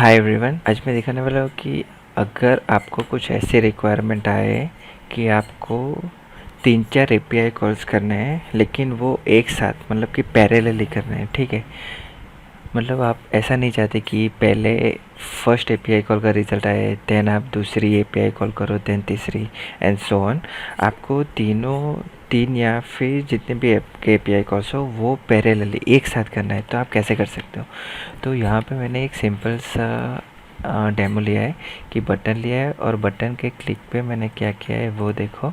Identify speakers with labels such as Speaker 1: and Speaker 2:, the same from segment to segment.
Speaker 1: Hi everyone, आज मैं दिखाने वाला हूँ कि अगर आपको कुछ ऐसे रिक्वायरमेंट आए कि आपको 3-4 एपीआई कॉल्स करने हैं, लेकिन वो एक साथ मतलब कि पैरेलली करने हैं। ठीक है, मतलब आप ऐसा नहीं चाहते कि पहले फर्स्ट एपीआई कॉल का रिजल्ट आए, देन आप दूसरी एपीआई कॉल करो, देन तीसरी एंड सो ऑन। आपको तीन या फिर जितने भी एपीआई कॉल्स हो वो पैरेलली एक साथ करना है। तो आप कैसे कर सकते हो? तो यहाँ पे मैंने एक सिंपल सा डेमो लिया है कि बटन लिया है और बटन के क्लिक पे मैंने क्या किया है वो देखो,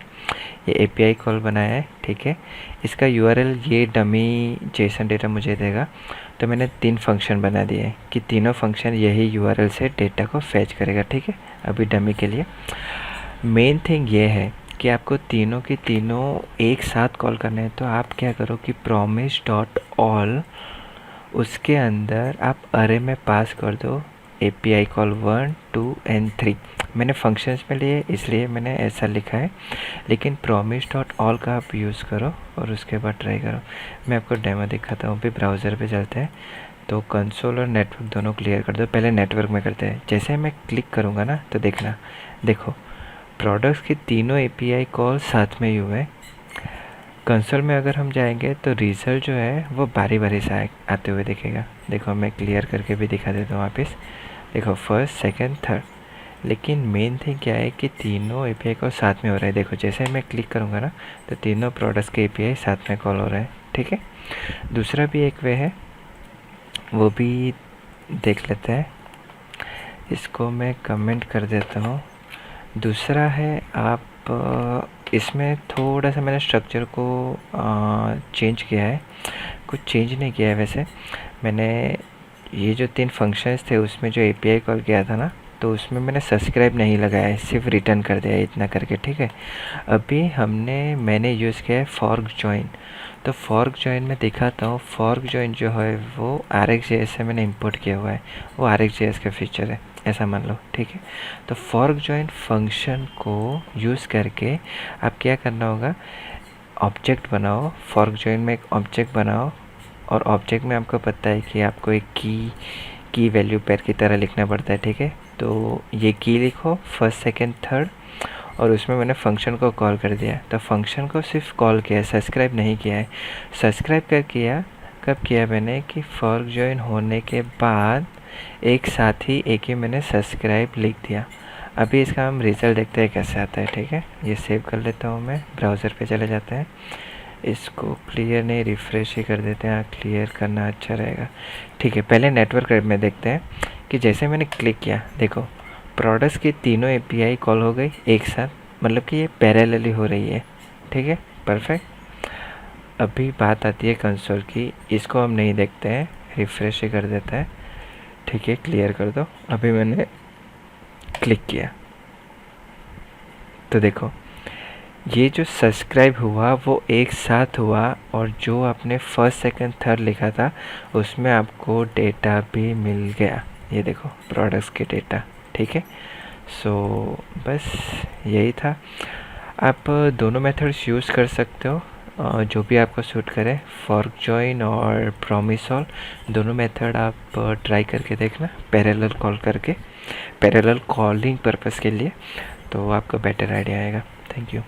Speaker 1: ये एपीआई कॉल बनाया है। ठीक है, इसका यूआरएल ये डमी जेसन डेटा मुझे देगा। तो मैंने 3 फंक्शन बना दिए हैं कि तीनों फंक्शन यही यूआरएल से डेटा को फैच करेगा। ठीक है, अभी डमी के लिए मेन थिंग ये है कि आपको तीनों की तीनों एक साथ कॉल करने हैं। तो आप क्या करो कि promise डॉट ऑल, उसके अंदर आप अरे में पास कर दो एपीआई कॉल 1, 2 एंड 3। मैंने फंक्शंस में लिए इसलिए मैंने ऐसा लिखा है, लेकिन promise डॉट ऑल का आप यूज़ करो और उसके बाद ट्राई करो। मैं आपको डेमो दिखाता हूँ। भी ब्राउज़र पे चलते हैं तो कंसोल और नेटवर्क दोनों क्लियर कर दो। पहले नेटवर्क में करते हैं। जैसे मैं क्लिक करूँगा ना तो देखना, देखो प्रोडक्ट्स की तीनों एपीआई कॉल साथ में ही हुए। कंसोल में अगर हम जाएंगे तो रिज़ल्ट जो है वो बारी बारी से आते हुए दिखेगा। देखो मैं क्लियर करके भी दिखा देता हूँ वापस। देखो फर्स्ट, सेकंड, थर्ड। लेकिन मेन थिंग क्या है कि तीनों एपीआई कॉल साथ में हो रहा है। देखो जैसे मैं क्लिक करूँगा ना तो तीनों प्रोडक्ट्स के एपीआई साथ में कॉल हो रहा है। ठीक है, दूसरा भी एक वे है, वो भी देख लेते हैं। इसको मैं कमेंट कर देता हूँ। दूसरा है आप इसमें थोड़ा सा मैंने स्ट्रक्चर को चेंज किया है। कुछ चेंज नहीं किया है वैसे। मैंने ये जो 3 फंक्शंस थे उसमें जो एपीआई कॉल किया था ना, तो उसमें मैंने सब्सक्राइब नहीं लगाया है, सिर्फ रिटर्न कर दिया है इतना करके। ठीक है, अभी मैंने यूज़ किया है फॉर्क जॉइन। तो फॉर्क जॉइन में दिखाता हूँ। फॉर्क जॉइन जो है वो RxJS से मैंने इंपोर्ट किया हुआ है, वो RxJS का फीचर है ऐसा मान लो। ठीक है, तो फॉर्क जॉइन फंक्शन को यूज़ करके आप क्या करना होगा, ऑब्जेक्ट बनाओ। फॉर्क जॉइन में एक ऑब्जेक्ट बनाओ और ऑब्जेक्ट में आपको पता है कि आपको एक की वैल्यू पेयर की तरह लिखना पड़ता है। ठीक है, तो ये की लिखो फर्स्ट, सेकंड, थर्ड, और उसमें मैंने फंक्शन को कॉल कर दिया। तो फंक्शन को सिर्फ कॉल किया है, सब्सक्राइब नहीं किया है। सब्सक्राइब कब किया मैंने कि फॉर्क जॉइन होने के बाद एक साथ ही एक ही मैंने सब्सक्राइब लिख दिया। अभी इसका हम रिज़ल्ट देखते हैं कैसे आता है। ठीक है, ये सेव कर लेता हूँ मैं। ब्राउज़र पे चले जाते हैं। इसको क्लियर नहीं, रिफ़्रेश ही कर देते हैं। क्लियर करना अच्छा रहेगा। ठीक है, पहले नेटवर्क में देखते हैं कि जैसे मैंने क्लिक किया, देखो प्रोडक्ट्स की तीनों एपीआई कॉल हो गई एक साथ, मतलब कि ये पैरेलली हो रही है। ठीक है, परफेक्ट। अभी बात आती है कंसोल की। इसको हम नहीं देखते हैं, रिफ़्रेश ही कर देता है। ठीक है, क्लियर कर दो। अभी मैंने क्लिक किया तो देखो ये जो सब्सक्राइब हुआ वो एक साथ हुआ, और जो आपने फर्स्ट, सेकंड, थर्ड लिखा था उसमें आपको डेटा भी मिल गया। ये देखो प्रोडक्ट्स के डेटा। ठीक है, सो बस यही था। आप दोनों मेथड्स यूज़ कर सकते हो, जो भी आपको सूट करे। फॉर्क जॉइन और promise all दोनों मेथड आप ट्राई करके देखना, पैरेलल कॉल करके, पैरेलल कॉलिंग पर्पस के लिए, तो आपको बेटर आइडिया आएगा। Thank you.